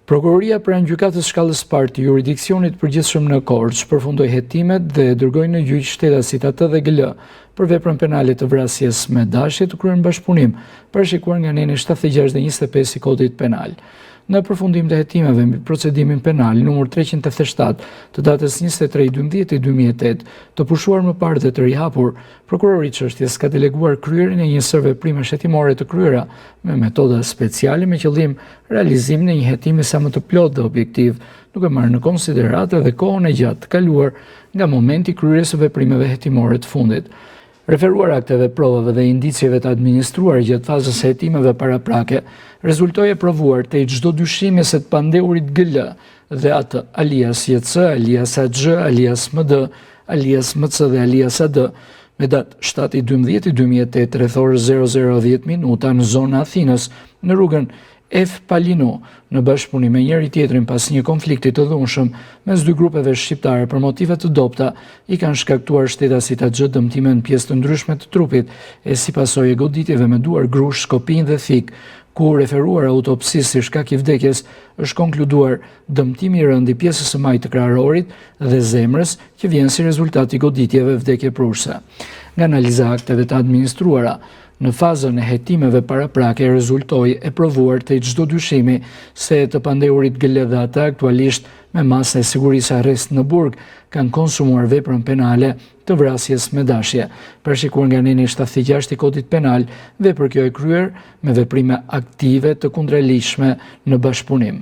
Prokuroria pranë gjykatës shkallës parë të jurisdiksionit përgjithshëm në Korçë përfundoi hetimet dhe dërgoi në gjyq shtetasit AT dhe GL për veprën penale të vrasjes me dashje të kryer në bashkëpunim, parashikuar nga neni 76 dhe 25 i Kodit Penal. Në përfundim të hetimeve mbi procedimin penal numër 387 të datës 23/12/2008, të pushuar më parë dhe të rihapur, prokurori i çështjes ka deleguar kryerjen e njësër veprimesh hetimore të kryera me metoda speciale me qëllim realizimin e një hetimi sa më të plotë dhe objektiv, duke marrë në konsideratë edhe kohën e gjatë të kaluar nga momenti i kryerjes së veprimeve hetimore të fundit. Referuar akteve, provave dhe indicieve të administruar gjatë fazës së hetimeve paraprake, rezultoi e provuar te çdo dyshimi se të pandeurit GL dhe AT alias JC, alias AX, alias MD, alias MC dhe alias AD, me datë 7/12/2008 rreth orës 00:10 në zonën e Athinës, në rrugën F. Palino, në bashkëpunim me njëri tjetrin pas një konflikti të dhunshëm mes dy grupeve shqiptare për motive të dobta, i kanë shkaktuar shtetasit AX dëmtime në pjesë të ndryshme të trupit e si pasojë e goditjeve me duar, grush, shkopinj dhe thik, ku referuar autopsisë si shkak i vdekjes është konkluduar dëmtimi i rënd i pjesës së majtë të kraharorit dhe zemrës që vjen si rezultat i goditjeve vdekje prurse. Nga analiza akteve të administruara, në fazën e hetimeve paraprake rezultoi e provuar te çdo dyshimi se të pandeurit GL dhe AT aktualisht me masë e sigurisë arrest në burg kanë konsumuar veprën penale të vrasjes me dashje. Parashikuar nga neni 76 i Kodit Penal, vepër kjo e kryer me veprime aktive të kundrejtshme në bashkëpunim.